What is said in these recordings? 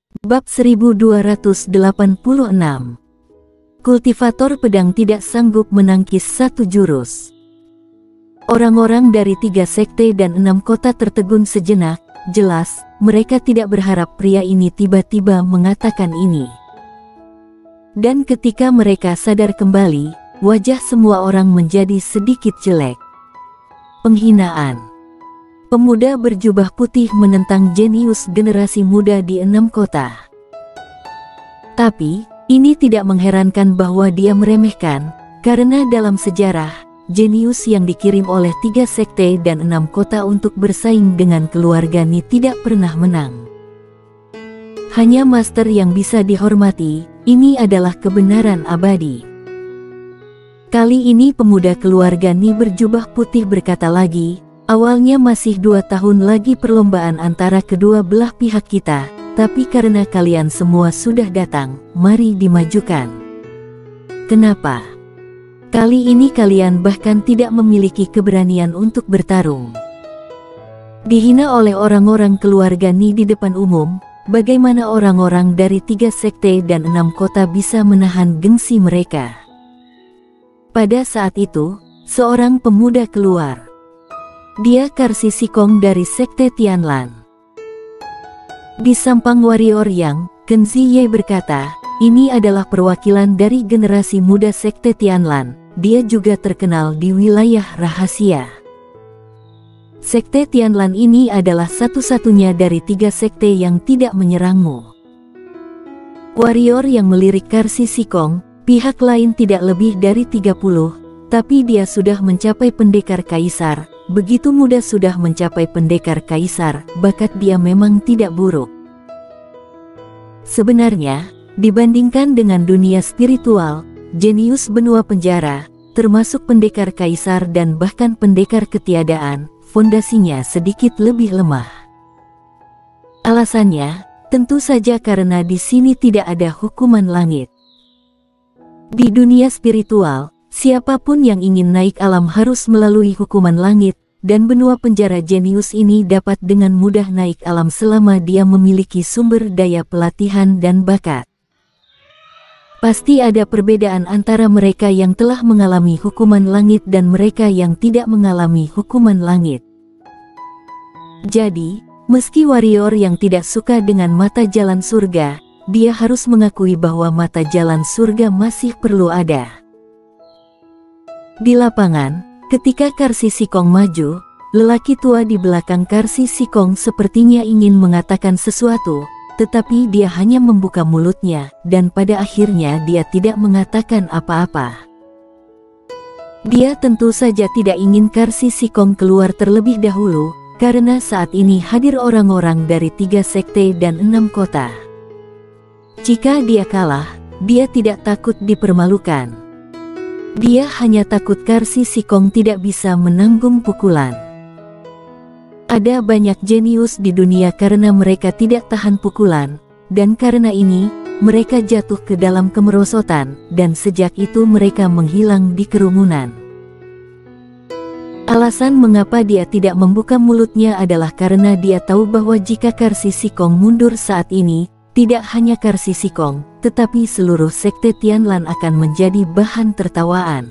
Bab 1286. Kultivator pedang tidak sanggup menangkis satu jurus. Orang-orang dari 3 sekte dan 6 kota tertegun sejenak. Jelas, mereka tidak berharap pria ini tiba-tiba mengatakan ini. Dan ketika mereka sadar kembali, wajah semua orang menjadi sedikit jelek. Penghinaan. Pemuda berjubah putih menentang jenius generasi muda di 6 kota. Tapi, ini tidak mengherankan bahwa dia meremehkan, karena dalam sejarah, jenius yang dikirim oleh 3 sekte dan 6 kota untuk bersaing dengan keluarga Ni tidak pernah menang. Hanya master yang bisa dihormati, ini adalah kebenaran abadi. Kali ini pemuda keluarga Ni berjubah putih berkata lagi, awalnya masih 2 tahun lagi perlombaan antara kedua belah pihak kita, tapi karena kalian semua sudah datang, mari dimajukan. Kenapa? Kali ini kalian bahkan tidak memiliki keberanian untuk bertarung. Dihina oleh orang-orang keluarga Ni di depan umum, bagaimana orang-orang dari 3 sekte dan 6 kota bisa menahan gengsi mereka? Pada saat itu, seorang pemuda keluar. Dia Karsi Sikong dari sekte Tianlan. Di samping warrior yang, Kenzi Ye berkata, ini adalah perwakilan dari generasi muda sekte Tianlan. Dia juga terkenal di wilayah rahasia. Sekte Tianlan ini adalah satu-satunya dari 3 sekte yang tidak menyerangmu. Warrior yang melirik Karsi Sikong, pihak lain tidak lebih dari 30, tapi dia sudah mencapai pendekar kaisar. Begitu muda sudah mencapai pendekar kaisar, bakat dia memang tidak buruk. Sebenarnya, dibandingkan dengan dunia spiritual, jenius benua penjara, termasuk pendekar kaisar dan bahkan pendekar ketiadaan, fondasinya sedikit lebih lemah. Alasannya, tentu saja karena di sini tidak ada hukuman langit. Di dunia spiritual, siapapun yang ingin naik alam harus melalui hukuman langit, dan benua penjara jenius ini dapat dengan mudah naik alam selama dia memiliki sumber daya pelatihan dan bakat. Pasti ada perbedaan antara mereka yang telah mengalami hukuman langit dan mereka yang tidak mengalami hukuman langit. Jadi, meski warrior yang tidak suka dengan mata jalan surga, dia harus mengakui bahwa mata jalan surga masih perlu ada. Di lapangan, ketika Karsi Sikong maju, lelaki tua di belakang Karsi Sikong sepertinya ingin mengatakan sesuatu, tetapi dia hanya membuka mulutnya, dan pada akhirnya dia tidak mengatakan apa-apa. Dia tentu saja tidak ingin Karsi Sikong keluar terlebih dahulu, karena saat ini hadir orang-orang dari 3 sekte dan 6 kota. Jika dia kalah, dia tidak takut dipermalukan. Dia hanya takut Karsi Sikong tidak bisa menanggung pukulan. Ada banyak jenius di dunia karena mereka tidak tahan pukulan, dan karena ini, mereka jatuh ke dalam kemerosotan, dan sejak itu mereka menghilang di kerumunan. Alasan mengapa dia tidak membuka mulutnya adalah karena dia tahu bahwa jika Karsi Sikong mundur saat ini, tidak hanya Karsi Sikong, tetapi seluruh sekte Tianlan akan menjadi bahan tertawaan.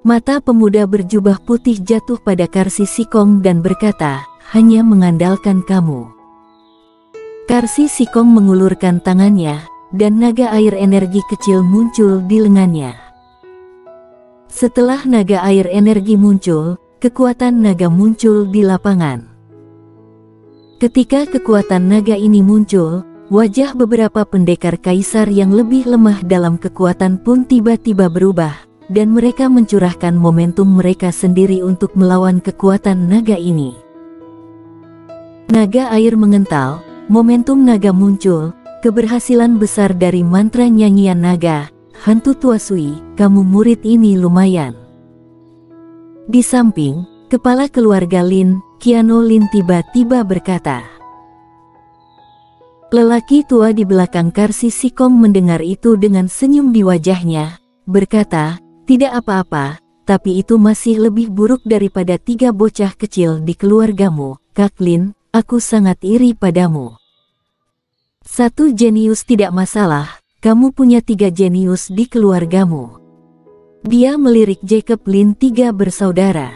Mata pemuda berjubah putih jatuh pada Karsi Sikong dan berkata, hanya mengandalkan kamu. Karsi Sikong mengulurkan tangannya, dan naga air energi kecil muncul di lengannya. Setelah naga air energi muncul, kekuatan naga muncul di lapangan. Ketika kekuatan naga ini muncul, wajah beberapa pendekar kaisar yang lebih lemah dalam kekuatan pun tiba-tiba berubah, dan mereka mencurahkan momentum mereka sendiri untuk melawan kekuatan naga ini. Naga air mengental, momentum naga muncul, keberhasilan besar dari mantra nyanyian naga, hantu tua Sui, kamu murid ini lumayan. Di samping, kepala keluarga Lin, Qiano Lin tiba-tiba berkata. Lelaki tua di belakang Karsi Sikong mendengar itu dengan senyum di wajahnya, berkata, tidak apa-apa, tapi itu masih lebih buruk daripada 3 bocah kecil di keluargamu, Kak Lin, aku sangat iri padamu. Satu jenius tidak masalah, kamu punya 3 jenius di keluargamu. Dia melirik Jacob Lin 3 bersaudara.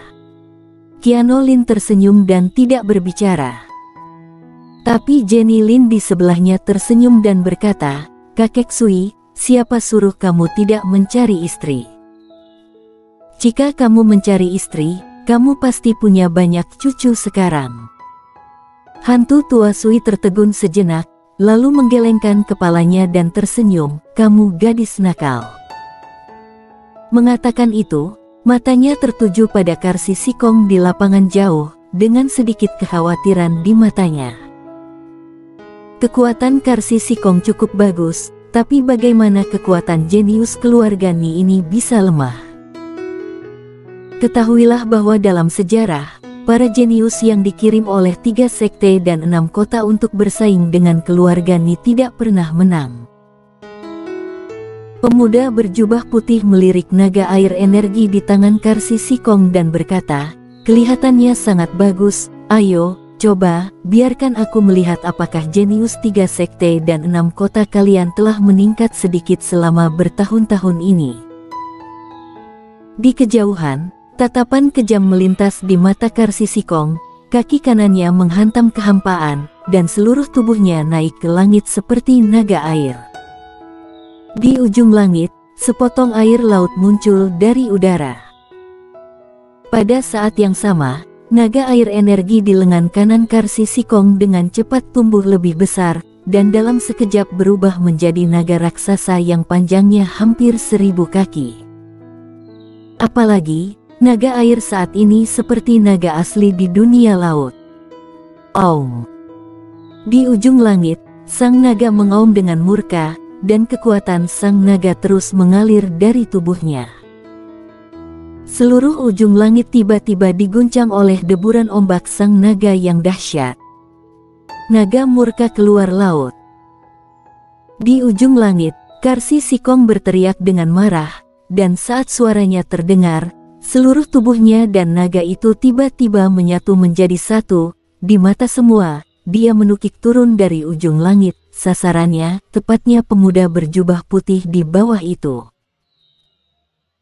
Keanu Lin tersenyum dan tidak berbicara. Tapi Jenny Lin di sebelahnya tersenyum dan berkata, "Kakek Sui, siapa suruh kamu tidak mencari istri? Jika kamu mencari istri, kamu pasti punya banyak cucu sekarang." Hantu tua Sui tertegun sejenak, lalu menggelengkan kepalanya dan tersenyum, "Kamu gadis nakal." Mengatakan itu, matanya tertuju pada Karsi Sikong di lapangan jauh, dengan sedikit kekhawatiran di matanya. Kekuatan Karsi Sikong cukup bagus, tapi bagaimana kekuatan jenius keluarga Ni ini bisa lemah? Ketahuilah bahwa dalam sejarah, para jenius yang dikirim oleh 3 sekte dan 6 kota untuk bersaing dengan keluarga Ni tidak pernah menang. Pemuda berjubah putih melirik naga air energi di tangan Karsi Sikong dan berkata, "Kelihatannya sangat bagus, ayo, coba, biarkan aku melihat apakah jenius 3 sekte dan 6 kota kalian telah meningkat sedikit selama bertahun-tahun ini." Di kejauhan, tatapan kejam melintas di mata Karsi Sikong, kaki kanannya menghantam kehampaan, dan seluruh tubuhnya naik ke langit seperti naga air. Di ujung langit, sepotong air laut muncul dari udara. Pada saat yang sama, naga air energi di lengan kanan Karsi Sikong dengan cepat tumbuh lebih besar, dan dalam sekejap berubah menjadi naga raksasa yang panjangnya hampir 1000 kaki. Apalagi, naga air saat ini seperti naga asli di dunia laut. Aum. Di ujung langit, sang naga mengaum dengan murka, dan kekuatan sang naga terus mengalir dari tubuhnya. Seluruh ujung langit tiba-tiba diguncang oleh deburan ombak sang naga yang dahsyat. Naga murka keluar laut. Di ujung langit, Karsi Sikong berteriak dengan marah, dan saat suaranya terdengar, seluruh tubuhnya dan naga itu tiba-tiba menyatu menjadi satu. Di mata semua, dia menukik turun dari ujung langit, sasarannya tepatnya pemuda berjubah putih di bawah itu.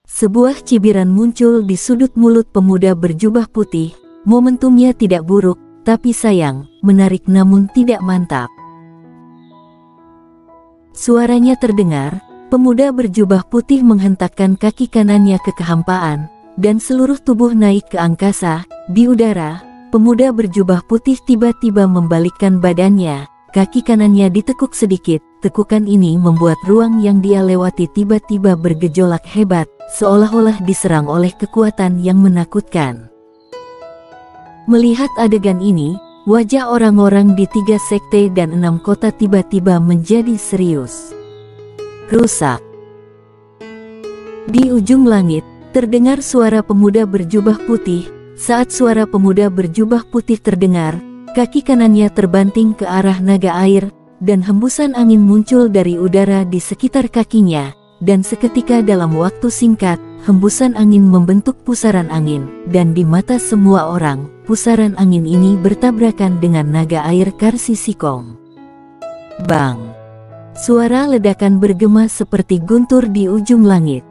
Sebuah cibiran muncul di sudut mulut pemuda berjubah putih. Momentumnya tidak buruk, tapi sayang, menarik namun tidak mantap. Suaranya terdengar, pemuda berjubah putih menghentakkan kaki kanannya ke kehampaan, dan seluruh tubuh naik ke angkasa. Di udara, pemuda berjubah putih tiba-tiba membalikkan badannya, kaki kanannya ditekuk sedikit. Tekukan ini membuat ruang yang dia lewati tiba-tiba bergejolak hebat, seolah-olah diserang oleh kekuatan yang menakutkan. Melihat adegan ini, wajah orang-orang di 3 sekte dan 6 kota tiba-tiba menjadi serius. Rusak. Di ujung langit, terdengar suara pemuda berjubah putih. Saat suara pemuda berjubah putih terdengar, kaki kanannya terbanting ke arah naga air, dan hembusan angin muncul dari udara di sekitar kakinya, dan seketika dalam waktu singkat, hembusan angin membentuk pusaran angin, dan di mata semua orang, pusaran angin ini bertabrakan dengan naga air Karsi Sikong. Bang! Suara ledakan bergema seperti guntur di ujung langit.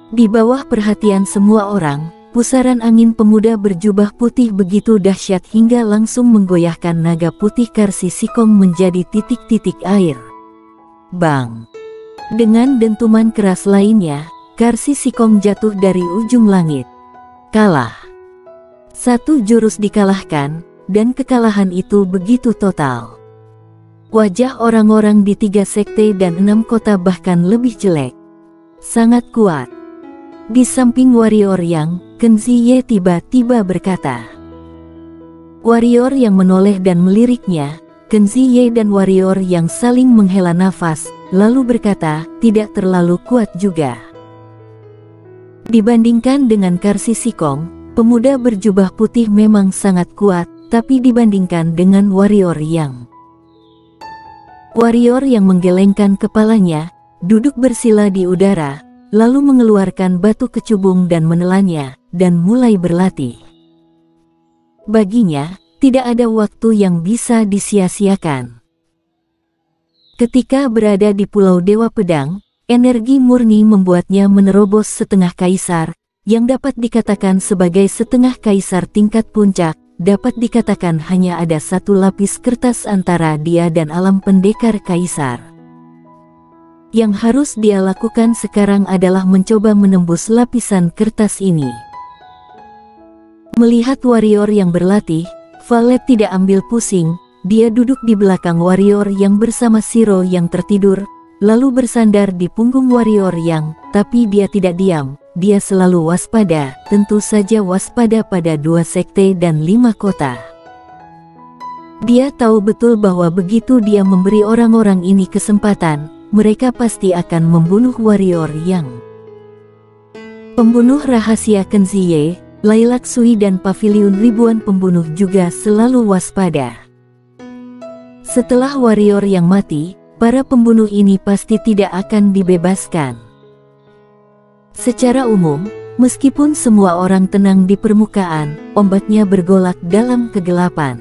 Di bawah perhatian semua orang, pusaran angin pemuda berjubah putih begitu dahsyat hingga langsung menggoyahkan naga putih Karsi Sikong menjadi titik-titik air. Bang! Dengan dentuman keras lainnya, Karsi Sikong jatuh dari ujung langit. Kalah. Satu jurus dikalahkan, dan kekalahan itu begitu total. Wajah orang-orang di 3 sekte dan 6 kota bahkan lebih jelek. Sangat kuat. Di samping warrior yang, Kenzi Ye tiba-tiba berkata. Warrior yang menoleh dan meliriknya, Kenzi Ye dan warrior yang saling menghela nafas, lalu berkata, tidak terlalu kuat juga. Dibandingkan dengan Karsi Sikong, pemuda berjubah putih memang sangat kuat, tapi dibandingkan dengan warrior yang menggelengkan kepalanya, duduk bersila di udara, lalu mengeluarkan batu kecubung dan menelannya, dan mulai berlatih. Baginya, tidak ada waktu yang bisa disia-siakan. Ketika berada di Pulau Dewa Pedang, energi murni membuatnya menerobos setengah kaisar, yang dapat dikatakan sebagai setengah kaisar tingkat puncak. Dapat dikatakan hanya ada satu lapis kertas antara dia dan alam pendekar kaisar. Yang harus dia lakukan sekarang adalah mencoba menembus lapisan kertas ini. Melihat warrior yang berlatih, Valet tidak ambil pusing. Dia duduk di belakang warrior yang bersama Shiro yang tertidur, lalu bersandar di punggung warrior yang, tapi dia tidak diam. Dia selalu waspada, tentu saja waspada pada 2 sekte dan 5 kota. Dia tahu betul bahwa begitu dia memberi orang-orang ini kesempatan, mereka pasti akan membunuh warrior yang. Pembunuh rahasia Kenzie, Lilac Sui dan Pavilion ribuan pembunuh juga selalu waspada. Setelah warrior yang mati, para pembunuh ini pasti tidak akan dibebaskan. Secara umum, meskipun semua orang tenang di permukaan, ombaknya bergolak dalam kegelapan.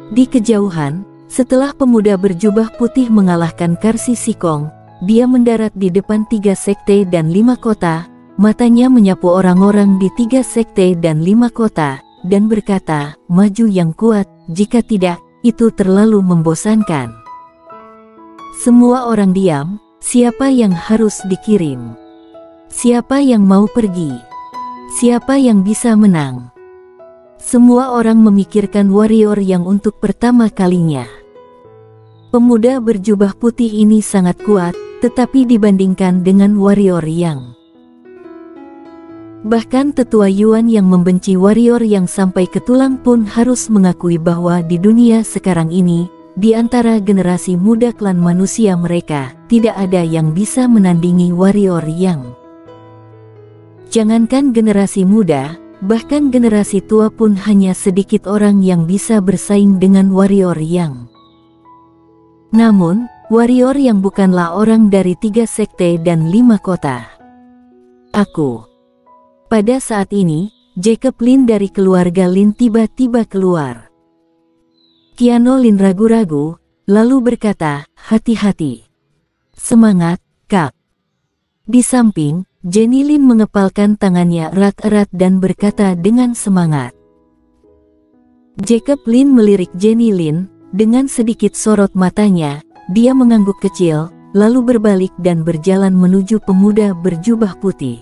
Di kejauhan, setelah pemuda berjubah putih mengalahkan Karsi Sikong, dia mendarat di depan 3 sekte dan 5 kota, matanya menyapu orang-orang di 3 sekte dan 5 kota, dan berkata, "Maju yang kuat, jika tidak, itu terlalu membosankan." Semua orang diam. Siapa yang harus dikirim? Siapa yang mau pergi? Siapa yang bisa menang? Semua orang memikirkan warrior yang untuk pertama kalinya. Pemuda berjubah putih ini sangat kuat, tetapi dibandingkan dengan warrior yang. Bahkan tetua Yuan yang membenci warrior yang sampai ke tulang pun harus mengakui bahwa di dunia sekarang ini, di antara generasi muda klan manusia mereka, tidak ada yang bisa menandingi warrior yang. Jangankan generasi muda, bahkan generasi tua pun hanya sedikit orang yang bisa bersaing dengan warrior yang. Namun, warrior yang bukanlah orang dari 3 sekte dan 5 kota. Aku. Pada saat ini, Jacob Lin dari keluarga Lin tiba-tiba keluar. Keanu Lin ragu-ragu, lalu berkata, "Hati-hati. Semangat, Kak." Di samping, Jenny Lin mengepalkan tangannya erat-erat dan berkata dengan semangat. Jacob Lin melirik Jenny Lin, dengan sedikit sorot matanya, dia mengangguk kecil, lalu berbalik dan berjalan menuju pemuda berjubah putih.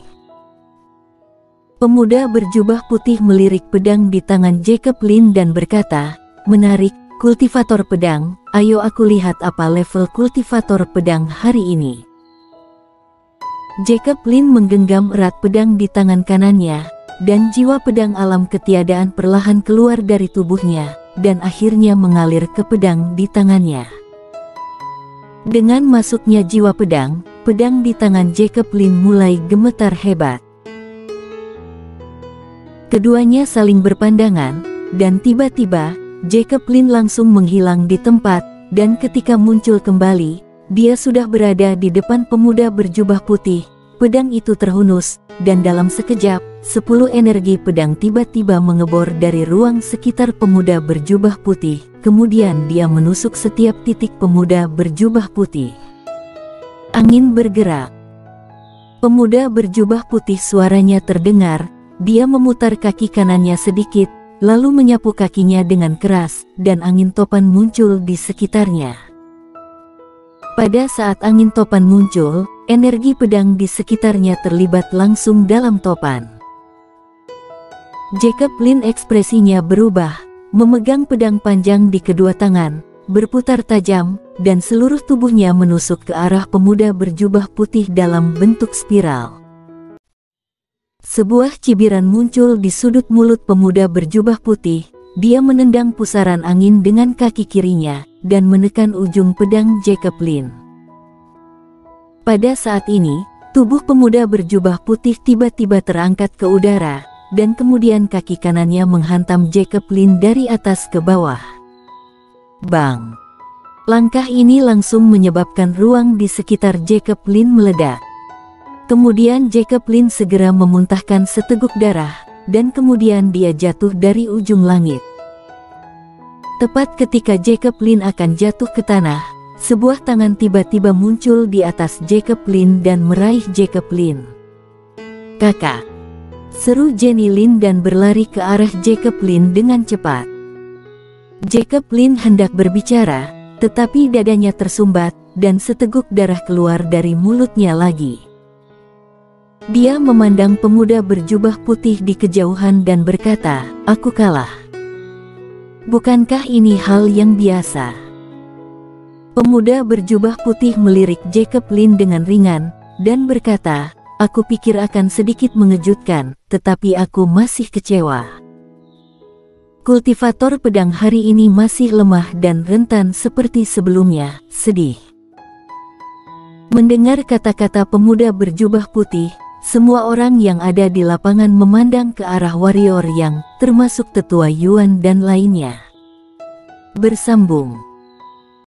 Pemuda berjubah putih melirik pedang di tangan Jacob Lin dan berkata, "Menarik, kultivator pedang, ayo aku lihat apa level kultivator pedang hari ini." Jacob Lin menggenggam erat pedang di tangan kanannya, dan jiwa pedang alam ketiadaan perlahan keluar dari tubuhnya, dan akhirnya mengalir ke pedang di tangannya. Dengan masuknya jiwa pedang, pedang di tangan Jacob Lin mulai gemetar hebat. Keduanya saling berpandangan, dan tiba-tiba, Jacob Lin langsung menghilang di tempat, dan ketika muncul kembali, dia sudah berada di depan pemuda berjubah putih. Pedang itu terhunus, dan dalam sekejap, 10 energi pedang tiba-tiba mengebor dari ruang sekitar pemuda berjubah putih. Kemudian dia menusuk setiap titik pemuda berjubah putih. Angin bergerak. Pemuda berjubah putih suaranya terdengar, dia memutar kaki kanannya sedikit, lalu menyapu kakinya dengan keras, dan angin topan muncul di sekitarnya. Pada saat angin topan muncul, energi pedang di sekitarnya terlibat langsung dalam topan. Jacob Lin ekspresinya berubah, memegang pedang panjang di kedua tangan, berputar tajam, dan seluruh tubuhnya menusuk ke arah pemuda berjubah putih dalam bentuk spiral. Sebuah cibiran muncul di sudut mulut pemuda berjubah putih. Dia menendang pusaran angin dengan kaki kirinya, dan menekan ujung pedang Jacob Lin. Pada saat ini, tubuh pemuda berjubah putih tiba-tiba terangkat ke udara, dan kemudian kaki kanannya menghantam Jacob Lin dari atas ke bawah. Bang! Langkah ini langsung menyebabkan ruang di sekitar Jacob Lin meledak. Kemudian Jacob Lin segera memuntahkan seteguk darah, dan kemudian dia jatuh dari ujung langit. Tepat ketika Jacob Lin akan jatuh ke tanah, sebuah tangan tiba-tiba muncul di atas Jacob Lin dan meraih Jacob Lin. "Kakak!" seru Jenny Lin dan berlari ke arah Jacob Lin dengan cepat. Jacob Lin hendak berbicara, tetapi dadanya tersumbat, dan seteguk darah keluar dari mulutnya lagi. Dia memandang pemuda berjubah putih di kejauhan dan berkata, "Aku kalah. Bukankah ini hal yang biasa?" Pemuda berjubah putih melirik Jacob Lin dengan ringan, dan berkata, "Aku pikir akan sedikit mengejutkan, tetapi aku masih kecewa. Kultivator pedang hari ini masih lemah dan rentan seperti sebelumnya." Sedih. Mendengar kata-kata pemuda berjubah putih, semua orang yang ada di lapangan memandang ke arah warrior yang termasuk tetua Yuan dan lainnya. Bersambung.